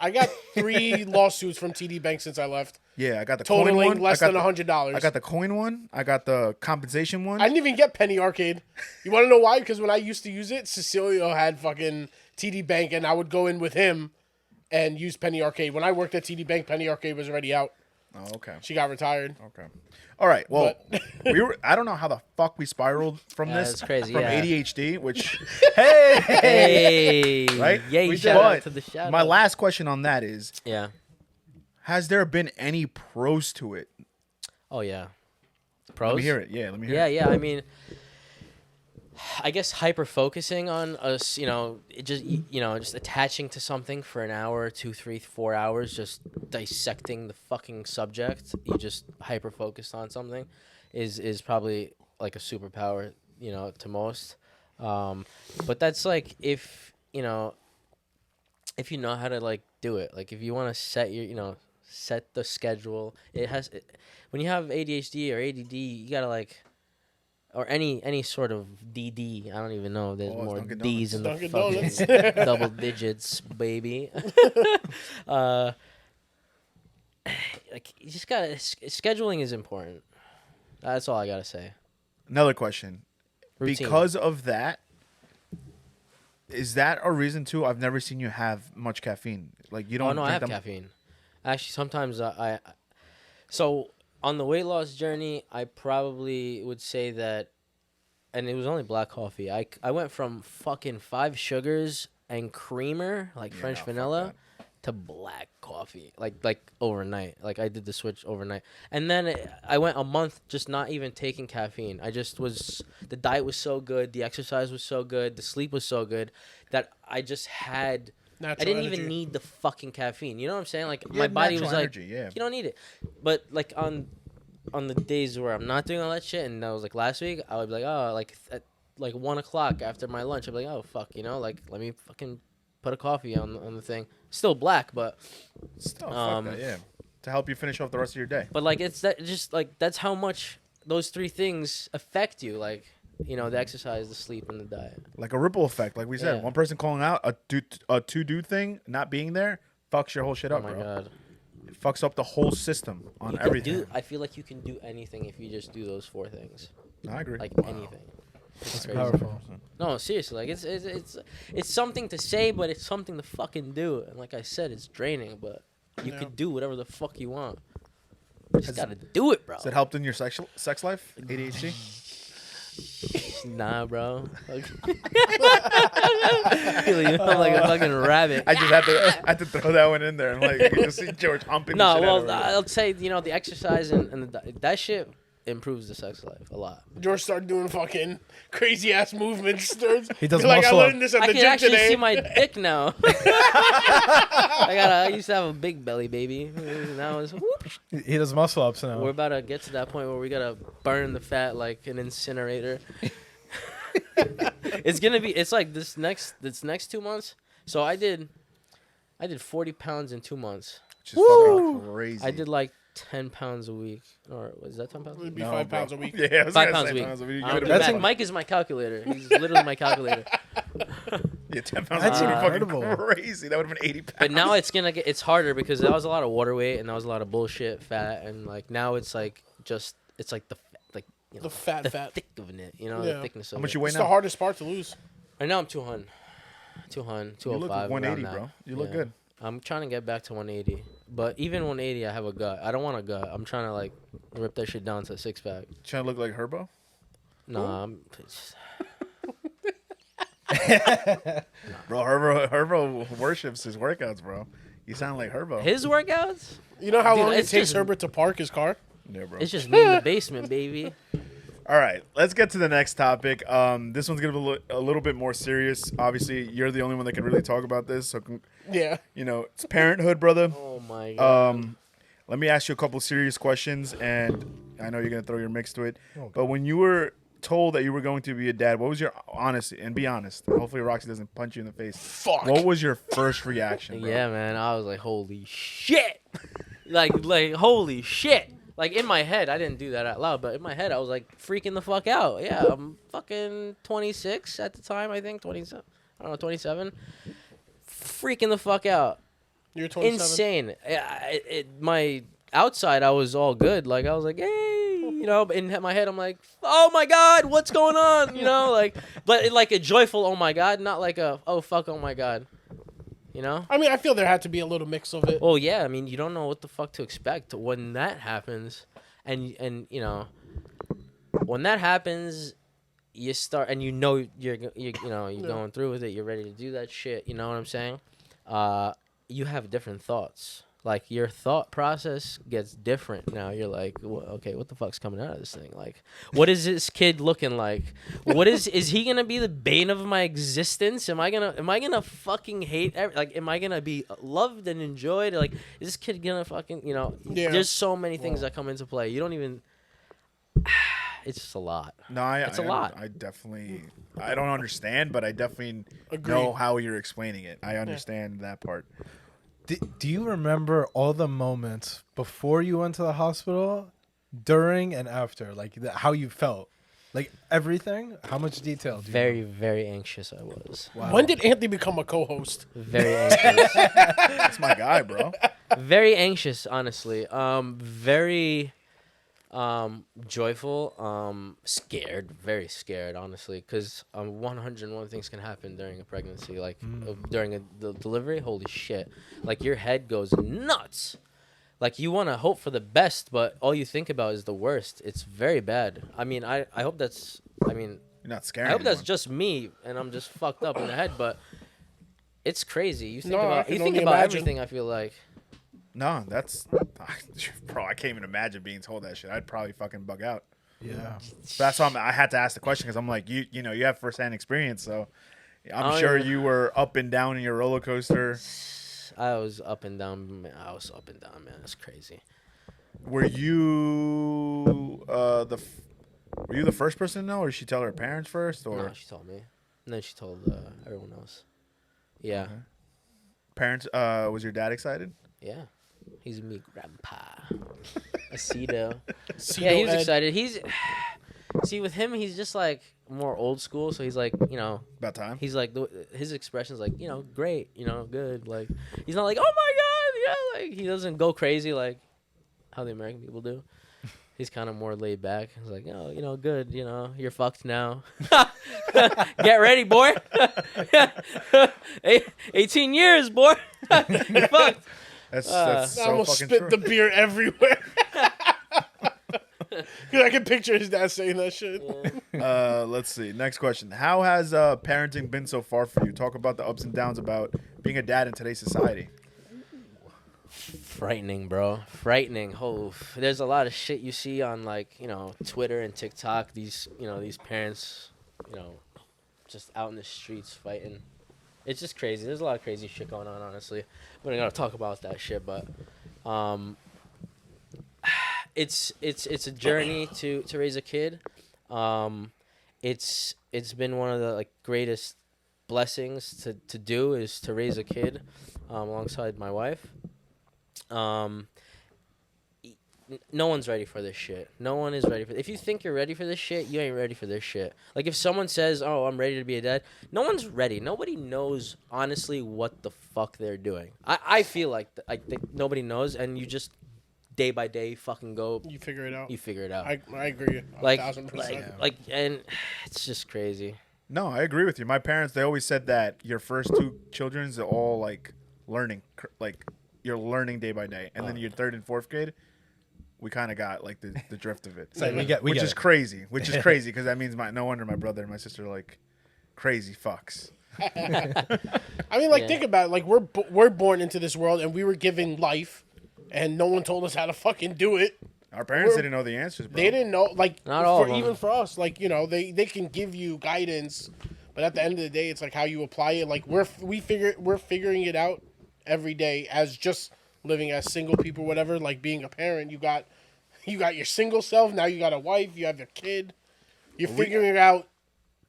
I got 3 lawsuits from TD Bank since I left, Yeah, I got the coin totaling one. less I got than the- $100. I got the coin one. I got the compensation one. I didn't even get Penny Arcade. You want to know why? Because when I used to use it, Cecilio had fucking TD Bank, and I would go in with him and use Penny Arcade. When I worked at TD Bank, Penny Arcade was already out. Oh, okay. She got retired. Okay. All right. Well, But- I don't know how the fuck we spiraled from this. that's crazy, From yeah. ADHD, which Hey, right? Yay! We Shout did. out But to the shout my out. last question on that is: Yeah. has there been any pros to it? Oh yeah. Pros. Let me hear it. Yeah, let me hear Yeah, it. yeah. I mean, I guess hyper focusing on us, just attaching to something for an hour, 2, 3, 4 hours, just dissecting the fucking subject. You just hyper focused on something, is probably like a superpower, to most. But that's like if you know how to like do it. Like if you want to set the schedule. When you have ADHD or ADD, you gotta like or any sort of DD. I don't even know. There's Oh, it's more Dunkin' D's in the Dunkin' fucking Donuts. double digits, baby. Like you just gotta scheduling is important. That's all I gotta say. Another question. Routine. Because of that, is that a reason too? I've never seen you have much caffeine. Like you don't. Oh no, I drink have that caffeine. Actually, sometimes so on the weight loss journey, I probably would say that, and it was only black coffee. I went from fucking 5 sugars and creamer like Yeah, French no, fuck vanilla to black coffee like overnight. Like I did the switch overnight, and then I went a month just not even taking caffeine. I just was the diet was so good, the exercise was so good, the sleep was so good that I just had. Natural I didn't energy. even need the fucking caffeine. You know what I'm saying? Like You my had body natural was energy, like, yeah. you don't need it. But like on the days where I'm not doing all that shit, and that was like last week, I would be like, oh, like at like 1 o'clock after my lunch, I'd be like, oh fuck, you know, like let me fucking put a coffee on the thing. Still black, but Still, fuck that, yeah. To help you finish off the rest of your day. but like it's that just like that's how much those 3 things affect you. Like you know, the exercise, the sleep, and the diet. Like a ripple effect, like we said. Yeah. One person calling out a two-dude thing, not being there, fucks your whole shit Oh up, my bro. god. It fucks up the whole system on You everything. I feel like you can do anything if you just do those 4 things. No, I agree. Like anything. It's That's crazy. powerful. No, seriously, like it's something to say, but it's something to fucking do. And like I said, it's draining, but you Yeah. could do whatever the fuck you want. You just gotta do it, bro. Has it helped in your sex life? ADHD? Nah, bro. Like, I'm like a fucking rabbit. I just had to throw that one in there. And like, you just see George humping the No, shit out well, of her. I'll say the exercise and that shit improves the sex life a lot. George started doing fucking crazy ass movements. He does Be like, I muscle up. learned this at I the can gym actually today. see my dick now. I used to have a big belly, baby. Now it's whoop. He does muscle ups now. We're about to get to that point where we gotta burn the fat like an incinerator. It's like this next 2 months. So I did 40 pounds in 2 months. Which is fucking crazy. I did like 10 pounds a week, or was that 10 pounds? It'd be No, 5 bro. pounds a week. Yeah, I was 5 gonna pounds say a week. pounds a week. You I could've don't been do That's math. Mike is my calculator. He's literally my calculator. Yeah, 10 pounds That's would be fucking incredible. crazy. That would have been 80 pounds. But now it's harder because that was a lot of water weight and that was a lot of bullshit fat, and like now it's like it's like the The fat. thick of it, you know, Yeah. the thickness of How much it. you weigh It's now? the hardest part to lose. Right now I'm 200, 205. You look around 180, that. bro. You look Yeah. good. I'm trying to get back to 180, but even 180, I have a gut. I don't want a gut. I'm trying to like rip that shit down to a 6-pack. Trying to look like Herbo? Nah, Bro, Herbo worships his workouts, bro. You sound like Herbo. his workouts. You know how Dude, long it it's takes just- Herbert to park his car? Yeah, bro. It's just me in the basement, baby. All right, let's get to the next topic. This one's gonna be a little bit more serious. Obviously, you're the only one that can really talk about this. So, Yeah. you know, it's parenthood, brother. Oh my god. Let me ask you a couple serious questions, and I know you're gonna throw your mix to it. Okay. But when you were told that you were going to be a dad, what was your honesty? And be honest. Hopefully, Roxy doesn't punch you in the face. Fuck. What was your first reaction, bro? Yeah, man. I was like, holy shit. like holy shit. Like in my head, I didn't do that out loud, but in my head, I was like freaking the fuck out. Yeah, I'm fucking 26 at the time, I think 27. I don't know, 27. Freaking the fuck out. You're 27. Insane. My outside, I was all good. Like I was like, hey, you know. But in my head, I'm like, oh my god, what's going on? You know, like, but like a joyful oh my god, not like a oh fuck oh my god. You know. I mean, I feel there had to be a little mix of it. Well, yeah. I mean, you don't know what the fuck to expect when that happens, and you know, when that happens, you start and you're going through with it. You're ready to do that shit. You know what I'm saying? You have different thoughts. Like your thought process gets different now. You're like, okay, what the fuck's coming out of this thing? Like, what is this kid looking like? What is he gonna be the bane of my existence? Am I gonna fucking hate? Am I gonna be loved and enjoyed? Like, is this kid gonna fucking, you know? Yeah. There's so many things that come into play. You don't even. It's just a lot. No, It's a lot. I definitely, I don't understand, but I definitely Agreed. know how you're explaining it. I understand that part. Do you remember all the moments before you went to the hospital, during and after, like how you felt? Like everything? How much detail? Do you Very, very anxious I was. Wow. When did Anthony become a co-host? Very anxious. That's my guy, bro. Very anxious, honestly. Very joyful. Scared. Very scared, honestly, because 101 things can happen during a pregnancy. Like during the delivery, holy shit! Like your head goes nuts. Like you want to hope for the best, but all you think about is the worst. It's very bad. I mean, I hope that's. I mean, You're not scared. I hope that's just me and I'm just fucked up in the head, but it's crazy. You think No, I about can you think only about imagine. everything. I feel like. No, that's bro. I can't even imagine being told that shit. I'd probably fucking bug out. Yeah. That's why I had to ask the question because I'm like, you know, you have firsthand experience, so I'm Oh, sure yeah. you were up and down in your roller coaster. I was up and down. I was up and down, man. It's crazy. Were you were you the first person to know, or did she tell her parents first, or No, she told me, and then she told everyone else. Yeah, parents? Was your dad excited? yeah. He's me grandpa. Aceto. Cedo Yeah, he was Ed. excited. See with him, he's just like more old school. So he's like, About time. he's like his expression's like, great, good. Like he's not like, oh my god, yeah. Like he doesn't go crazy like how the American people do. He's kind of more laid back. He's like, oh, good. You're fucked now. Get ready, boy. 18 years, boy. You're fucked. That's I so almost fucking spit true. the beer everywhere. Cause I can picture his dad saying that shit. Let's see. Next question. How has parenting been so far for you? Talk about the ups and downs about being a dad in today's society. Frightening, bro. Frightening. Oh, there's a lot of shit you see on Twitter and TikTok. These parents, just out in the streets fighting. It's just crazy. There's a lot of crazy shit going on, honestly. We're not gonna talk about that shit, but it's a journey to raise a kid. It's been one of the greatest blessings to do is to raise a kid alongside my wife. No one's ready for this shit. No one is ready for. If you think you're ready for this shit, you ain't ready for this shit. Like if someone says, "Oh, I'm ready to be a dad," no one's ready. Nobody knows honestly what the fuck they're doing. I feel like nobody knows, and you just day by day fucking go. You figure it out. You figure it out. I agree. like 1000%. and it's just crazy. No, I agree with you. My parents, they always said that your first two children's are all learning, you're learning day by day, and then your third and fourth grade, we kind of got the drift of it. So we get which is it. crazy. Which is crazy because that means no wonder my brother and my sister are crazy fucks. I mean, Yeah. think about it. We're born into this world, and we were given life, and no one told us how to fucking do it. Our parents We're- didn't know the answers, bro. They didn't know, Not all of them. even for us, they can give you guidance, but at the end of the day, it's how you apply it. We're figuring it out every day as just living as single people, whatever. Like being a parent, you got your single self. Now you got a wife. You have your kid. You're figuring out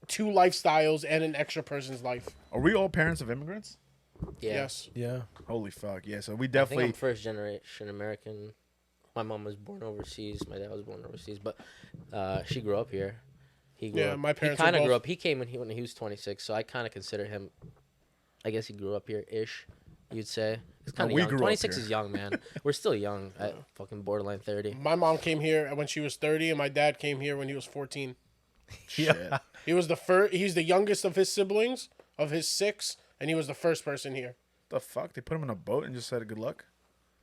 two lifestyles and an extra person's life. Are we all parents of immigrants? Yeah. Yes. Yeah. Holy fuck, yeah. So we I think definitely. I'm first generation American. My mom was born overseas. My dad was born overseas, but she grew up here. He grew Yeah, up. my parents He kind were of grew both- up. He came when he was 26, so I kind of consider him. I guess he grew up here ish. You'd say it's kind of we young. grew up 26 here. is young, man. We're still young at fucking borderline 30. My mom came here when she was 30, and my dad came here when he was 14. Shit. He was the first. He's the youngest of his siblings, of his 6, and he was the first person here. The fuck? They put him in a boat and just said good luck?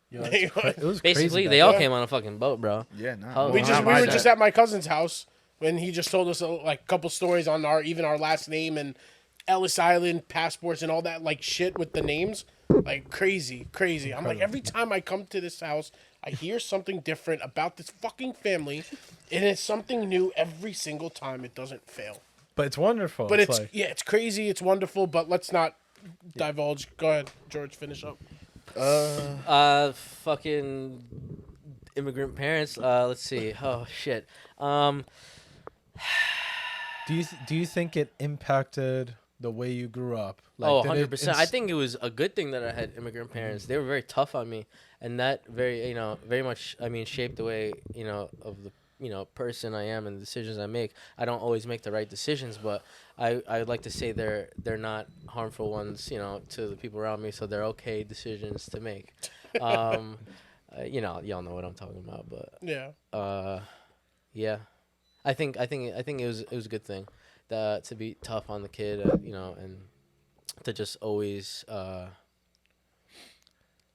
Yeah, it was Basically, crazy they back all Yeah. came on a fucking boat, bro. Yeah, nah. How- We Well, we my were dad- just at my cousin's house when he just told us a couple stories on our last name and Ellis Island passports and all that shit with the names, crazy. I'm like, every time I come to this house, I hear something different about this fucking family, and it's something new every single time. It doesn't fail. But it's wonderful. But it's like, it's crazy, it's wonderful, but let's not divulge. Go ahead, George, finish up. Fucking immigrant parents. Let's see. Oh shit. do you think it impacted the way you grew up? Oh, did it 100%. I think it was a good thing that I had immigrant parents. They were very tough on me, and that very much, shaped the way, of the person I am and the decisions I make. I don't always make the right decisions, but I would like to say they're not harmful ones, to the people around me, so they're okay decisions to make. Y'all know what I'm talking about, but yeah, I think it was a good thing to be tough on the kid, and to just always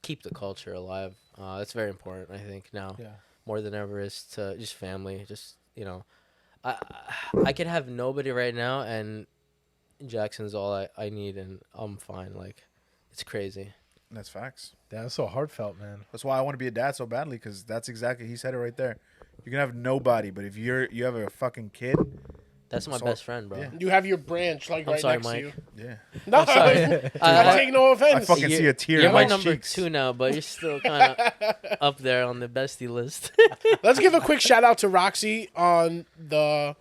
keep the culture alive. That's very important, I think, now. Yeah. More than ever is to just family. Just, I could have nobody right now, and Jackson's all I need, and I'm fine. Like, it's crazy. That's facts. That's so heartfelt, man. That's why I want to be a dad so badly, because that's exactly, he said it right there. You can have nobody, but if you have a fucking kid. That's my best friend, bro. Yeah. You have your branch I'm right sorry, next Mike. to you. Yeah. No, I'm sorry. I take no offense. I fucking see a tear You're in my my number cheeks. 2 now, but you're still kind of up there on the bestie list. Let's give a quick shout out to Roxy on the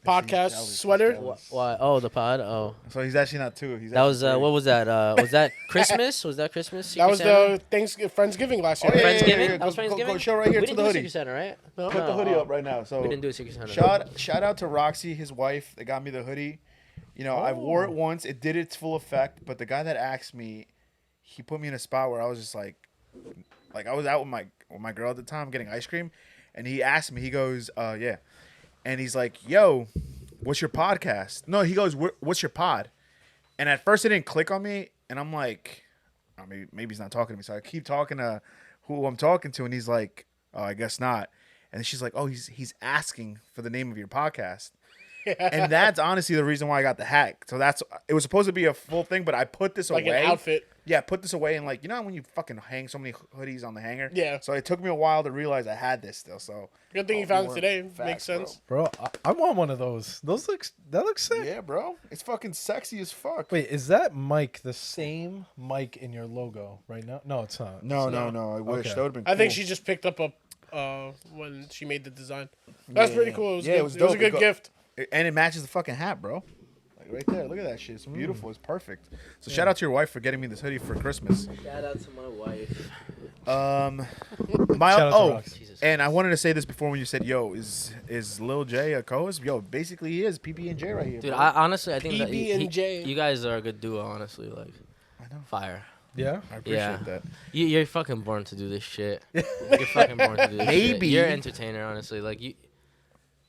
podcast jealous, sweater. jealous. Why? Oh, the pod. Oh, So he's actually not 2. He's that was actually 3. what was that? Was that Christmas? Was that Christmas? That was Secret the Friendsgiving last Oh, year. yeah, right? Friendsgiving? yeah. That was Go Friendsgiving? show right here We to didn't the do a hoodie. Secret Center, right? No. Put the hoodie up right now. So We didn't do a Secret Center. shout out to Roxy, his wife. They got me the hoodie. I wore it once. It did its full effect. But the guy that asked me, he put me in a spot where I was just like I was out with my girl at the time getting ice cream, and he asked me. He goes, yeah, and he's like, yo, what's your podcast? No, he goes, what's your pod? And at first it didn't click on me, and I'm like, oh, maybe he's not talking to me. So I keep talking to who I'm talking to, and he's like, oh, I guess not. And she's like, oh, he's asking for the name of your podcast. And that's honestly the reason why I got the hat. So it was supposed to be a full thing, but I put this Like away. an outfit. Yeah, put this away, and when you fucking hang so many hoodies on the hanger. Yeah. So it took me a while to realize I had this still. So Good thing you found it today. Makes sense. Bro, I want one of those. That looks sick. Yeah, bro, it's fucking sexy as fuck. Wait, is that Mike the same Mike in your logo right now? No, it's not. No. I wish Okay. that would have been. I think cool. she just picked up when she made the design. That's pretty cool. It was, Yeah, good. it was It was a dope. good gift. And it matches the fucking hat, bro. Like right there. Look at that shit. It's beautiful. It's perfect. So shout out to your wife for getting me this hoodie for Christmas. Shout out to my wife. My Shout out to Rox. Jesus. and I wanted to say this before when you said, "Yo, is Lil J a co-host?" Yo, basically he is PB&J right here. Dude, bro. honestly, I think that PB&J. you guys are a good duo. Honestly, like, I know. fire. Yeah. I appreciate Yeah. that. You're fucking born to do this shit. You're fucking born to do this shit. Maybe. You're an entertainer, honestly. Like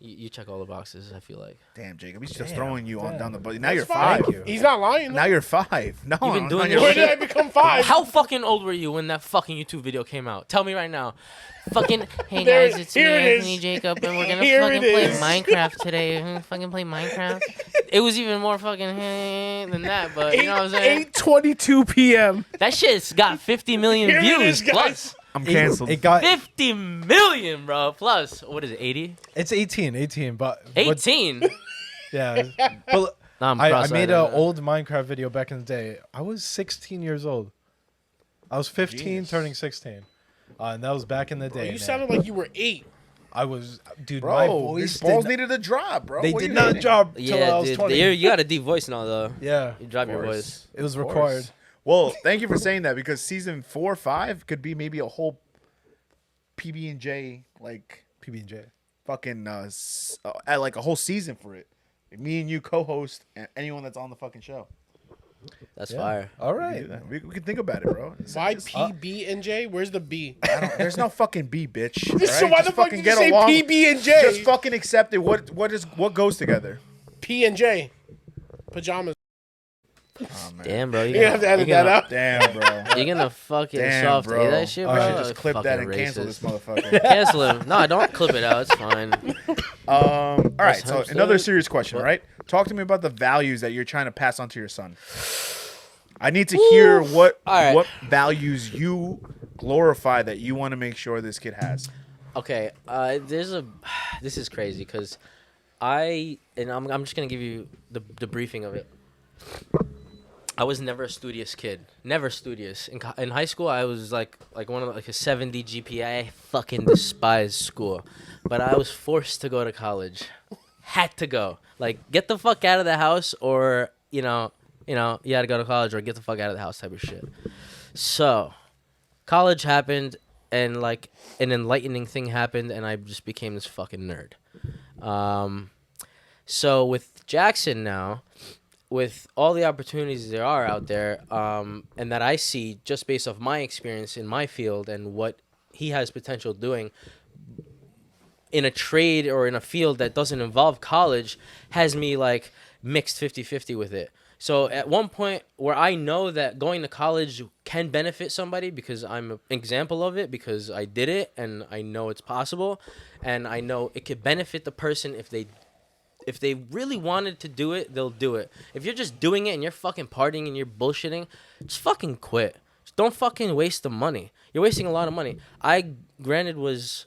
you check all the boxes. I feel like Damn, Jacob, he's just Damn, throwing you on damn. down the bus. Now That's you're fine. 5. Thank you. He's not lying. Now you're 5. No, You've been doing no, your When shit. did I become 5? How fucking old were you when that fucking YouTube video came out? Tell me right now. Fucking, hey There- guys, it's me, here it is. Anthony Jacob, and we're gonna Here fucking it play is. Minecraft today. We're gonna fucking play Minecraft. It was even more fucking than that, but you know what I'm saying? 8:22 p.m. That shit's got 50 million Here it views is, guys. plus. I'm canceled. It got 50 million, bro. Plus, what is it, 80? it's 18, but 18? yeah. But No, I'm I made cross-eyed an right now. old Minecraft video back in the day. I was 16 years old. I was 15 Genius. turning 16. And that was back in the day. You man. sounded like you were 8. I was, dude, bro, my these voice balls did needed to drop, bro. they What did you not hating? drop till I Yeah, was dude. 20. You got a deep voice now, though. Yeah, You drop your course. voice. it was Of course. required. Well, thank you for saying that, because season 4 or 5 could be maybe a whole PB&J like PB&J. fucking like a whole season for it. Me and you co-host, and anyone that's on the fucking show. That's Yeah. fire. All We can right. do that. We can think about it, bro. Why PB&J? Where's the B? There's no fucking B, bitch. So alright? why Just the fuck fucking did you get say along. PB&J? Just fucking accept it. What goes together? P&J. Pajamas. Oh, man. Damn, bro. You're gonna have to edit that out. Damn, bro. You're gonna fucking Damn, soft bro. that shit, bro. All I right. should just clip that Fucking and cancel this racist. motherfucker. Cancel him. No, don't clip it out. It's fine. All right, That's so hamster. another serious question, What? right? Talk to me about the values that you're trying to pass on to your son. I need to hear what All right. what values you glorify that you want to make sure this kid has. Okay, this is crazy because I'm just gonna give you the briefing of it. I was never a studious kid, never studious. In high school, I was like one of a 70 GPA. I fucking despised school, but I was forced to go to college. Had to go. Like, get the fuck out of the house, or you had to go to college, or get the fuck out of the house type of shit. So, college happened. and like an enlightening thing happened, and I just became this fucking nerd. So with Jackson now, with all the opportunities there are out there, and that I see just based off my experience in my field and what he has potential doing in a trade or in a field that doesn't involve college, has me like mixed 50-50 with it. So at one point where I know that going to college can benefit somebody because I'm an example of it, because I did it and I know it's possible, and I know it could benefit the person if they really wanted to do it, they'll do it. If you're just doing it and you're fucking partying and you're bullshitting, just fucking quit. Just don't fucking waste the money. You're wasting a lot of money. I, granted, was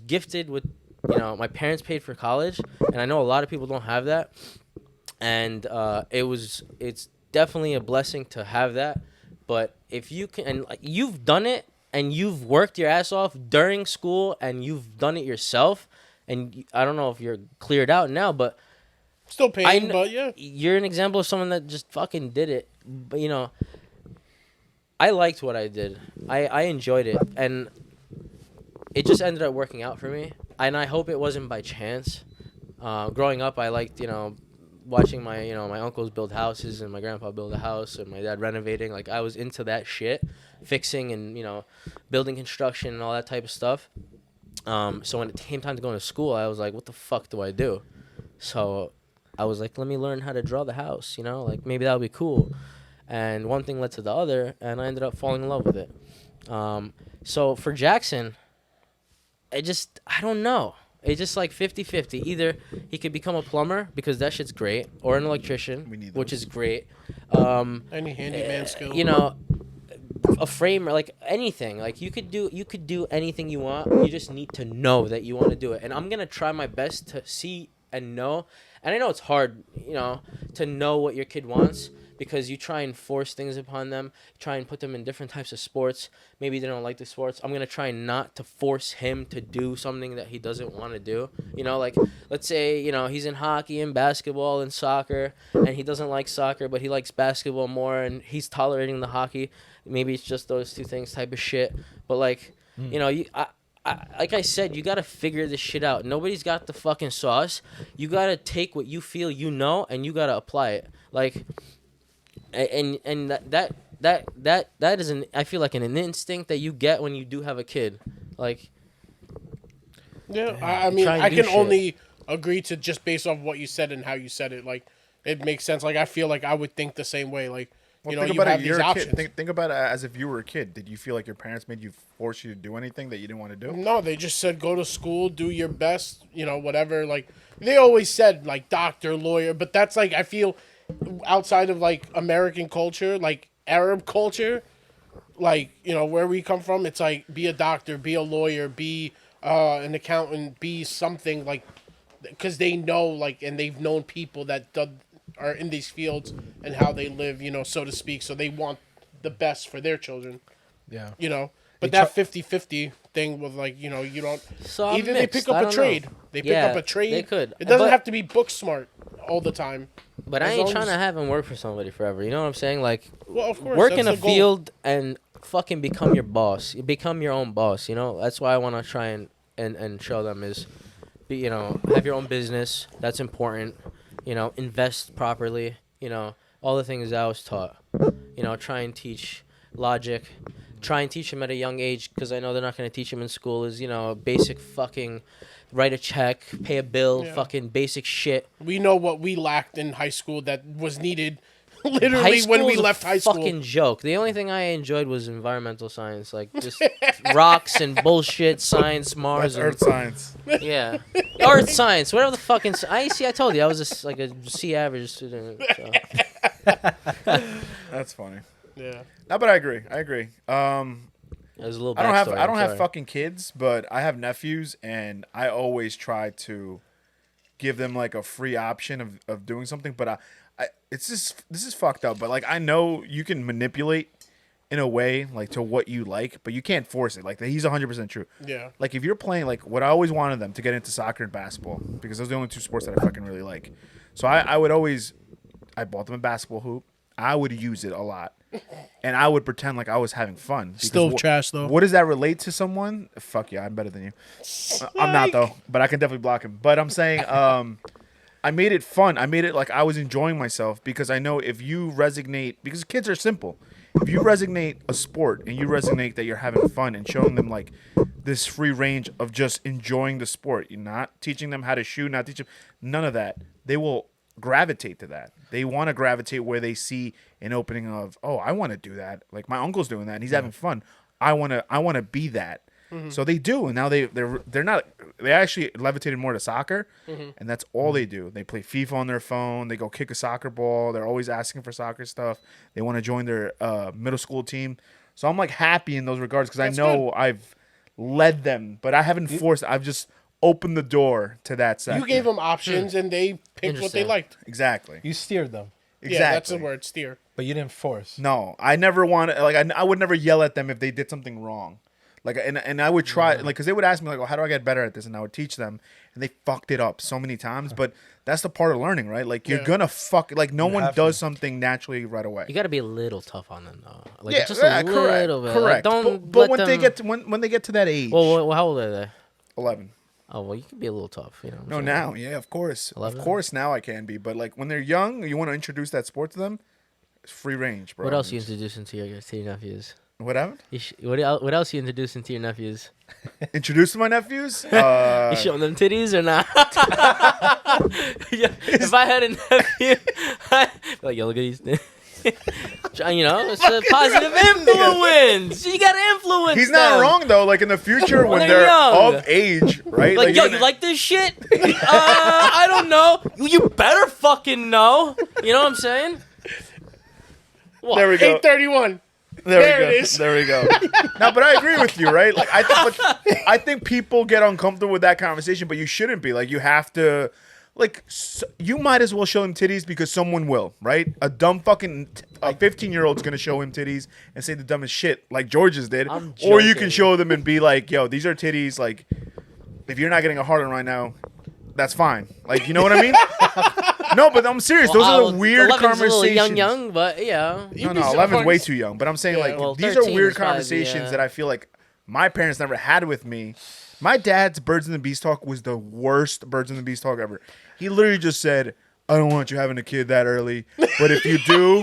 gifted with, my parents paid for college, and I know a lot of people don't have that. And it's definitely a blessing to have that. But if you can, and like, you've done it and you've worked your ass off during school and you've done it yourself, and I don't know if you're cleared out now, but Still paying, but yeah. You're an example of someone that just fucking did it. But, I liked what I did. I enjoyed it. And it just ended up working out for me. And I hope it wasn't by chance. Growing up, I liked, watching my, my uncles build houses and my grandpa build a house and my dad renovating. Like, I was into that shit. Fixing and, building construction and all that type of stuff. So when it came time to go into school, I was like, what the fuck do I do? So I was like, let me learn how to draw the house, like maybe that would be cool. And one thing led to the other, and I ended up falling in love with it. So for Jackson, I don't know. It's just like 50-50. Either he could become a plumber, because that shit's great, or an electrician, which is great. Any handyman skill. A framer, like anything. Like you could do anything you want. You just need to know that you want to do it. And I'm gonna try my best to see and know. And I know it's hard, to know what your kid wants, because you try and force things upon them, try and put them in different types of sports. Maybe they don't like the sports. I'm gonna try not to force him to do something that he doesn't want to do. Like let's say, he's in hockey and basketball and soccer, and he doesn't like soccer, but he likes basketball more, and he's tolerating the hockey. Maybe it's just those two things type of shit. But like, like I said, you gotta figure this shit out. Nobody's got the fucking sauce. You gotta take what you feel and you gotta apply it. Like, and that is I feel like an instinct that you get when you do have a kid. Like, yeah, I mean, I can only agree to just based off what you said and how you said it. Like, it makes sense. Like, I feel like I would think the same way. Like, Well, you think about have it. these You're a options. kid. Think about it as if you were a kid. Did you feel like your parents made you force you to do anything that you didn't want to do? No, they just said go to school, do your best, whatever. Like, they always said, like, doctor, lawyer. But that's, like, I feel outside of, like, American culture, like, Arab culture, like, where we come from, it's like, be a doctor, be a lawyer, be an accountant, be something, like, because they know, like, and they've known people that are in these fields and how they live, so to speak. So they want the best for their children. Yeah. But that 50-50 thing was like, you don't... So I'm either mixed. they pick up I a don't trade. know. They pick up a trade. They could. It doesn't But- have to be book smart all the time. But As I ain't long trying to as- have him work for somebody forever. You know what I'm saying? Like, Well, of course, work in that's a the goal. field and fucking become your boss. You become your own boss. That's why I want to try and show them is, have your own business. That's important. Invest properly. All the things I was taught. Try and teach logic. Try and teach them at a young age, because I know they're not going to teach them in school, is, basic fucking write a check, pay a bill, Yeah. fucking basic shit. We know what we lacked in high school that was needed High literally school when we was a left high school. fucking joke. The only thing I enjoyed was environmental science, like just rocks and bullshit, science, Mars, That's and earth science. yeah, earth science, whatever the fucking. I told you I was just like a C average student. So. That's funny. Yeah. No, but I agree. It was a little. I don't backstory, have I'm sorry. fucking kids, but I have nephews, and I always try to give them like a free option of doing something. But this is fucked up. But like, I know you can manipulate in a way like to what you like, but you can't force it. Like he's 100% true. Yeah. Like if you're playing, like what I always wanted them to get into soccer and basketball, because those are the only two sports that I fucking really like. So I bought them a basketball hoop. I would use it a lot. and I would pretend like I was having fun. Because Still trash though. What does that relate to someone? Fuck yeah, I'm better than you. I'm not though, but I can definitely block him. But I'm saying, I made it fun. I made it like I was enjoying myself because I know if you resonate, because kids are simple. If you resonate a sport and you resonate that you're having fun and showing them like this free range of just enjoying the sport, you're not teaching them how to shoot, not teaching none of that. They will gravitate to that. They want to gravitate where they see an opening of, oh, I want to do that. Like my uncle's doing that and he's having fun. I want to be that. So they do, and now they're not. They actually levitated more to soccer, and that's all they do. They play FIFA on their phone. They go kick a soccer ball. They're always asking for soccer stuff. They want to join their middle school team. So I'm like happy in those regards because I know good. I've led them, but I haven't forced. I've just opened the door to that sector. You gave them options, and they picked what they liked. Exactly. You steered them, Exactly. Yeah, that's the word, steer. but you didn't force. No, I never wanted. Like I would never yell at them if they did something wrong. Like and I would try like because they would ask me like, "Oh, how do I get better at this?" And I would teach them, and they fucked it up so many times. But that's the part of learning, right? Like you're gonna fuck. Like no one does something naturally right away. You got to be a little tough on them though. Like Yeah, just a correct, little bit. correct. Like, don't but let when them... they get to, when they get to that age, Well, how old are they? 11. Oh well, you can be a little tough. You know. What I'm No, saying? now, yeah, of course, 11? of course, now I can be. But like when they're young, you want to introduce that sport to them. It's free range, bro. What else you introducing to your nephews? What happened? What else you introducing to your nephews? Introduce to my nephews. You showing them titties or not? Yeah, if I had a nephew, I'd be like, yo, look at these things. You know, it's a positive influence. You gotta influence. He's not them. wrong though. Like in the future when they're young. of age, right? Like, yo, you're you like this shit? I don't know. You better fucking know. You know what I'm saying? What? There we go. 8:31. There There we go. it is. There we go. No, but I agree with you, right? Like I think people get uncomfortable with that conversation, but you shouldn't be. Like you have to, like you might as well show him titties because someone will, right? A dumb fucking 15-year-old's gonna show him titties and say the dumbest shit like George's did, I'm or you joking. can show them and be like, "Yo, these are titties." Like, if you're not getting a hard on right now, that's fine. Like, you know what I mean? No, but I'm serious. Those are the weird 11's conversations. a little young, but yeah. No, 11's way too young. But I'm saying, like, Well, these are 13 weird is probably, conversations that I feel like my parents never had with me. My dad's Birds and the Bees talk was the worst Birds and the Bees talk ever. He literally just said, I don't want you having a kid that early, but if you do,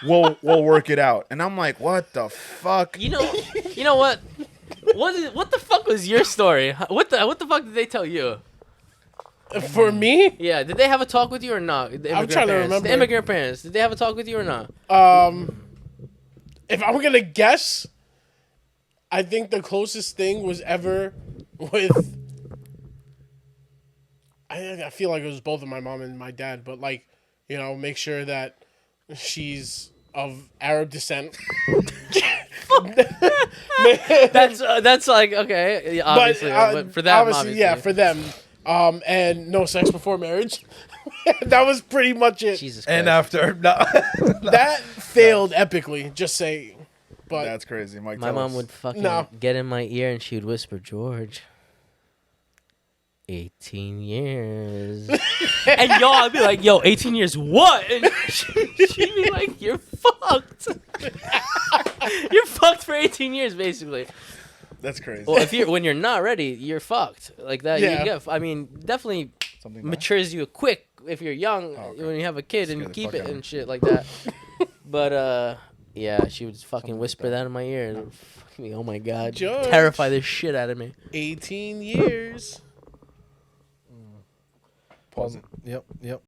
we'll work it out. And I'm like, what the fuck? You know what? What the fuck was your story? What the fuck did they tell you? For me, Yeah, did they have a talk with you or not? The I'm immigrant trying to parents. remember. The immigrant parents, did they have a talk with you or not? if I'm gonna guess, I think the closest thing was ever with. I feel like it was both of my mom and my dad, but like, you know, make sure that she's of Arab descent. That's like okay, yeah, obviously, but for them, obviously. yeah, for them. And no sex before marriage. That was pretty much it. Jesus Christ. And after, no. That failed epically. Just saying. But That's crazy. Mike, My tell mom us. would fucking No. get in my ear and she would whisper, George, 18 years. And yo, I'd be like, yo, 18 years what? And she'd be like, you're fucked. You're fucked for 18 years, basically. That's crazy. Well, when you're not ready, you're fucked. Like that, Yeah. you get, I mean, definitely Something bad? matures you quick if you're young, okay. when you have a kid Scare and you the keep fuck it out of and me. shit like that. But yeah, she would fucking whisper that in my ear and fucking, oh my god, George. terrify the shit out of me. 18 years. Pause it. Yep.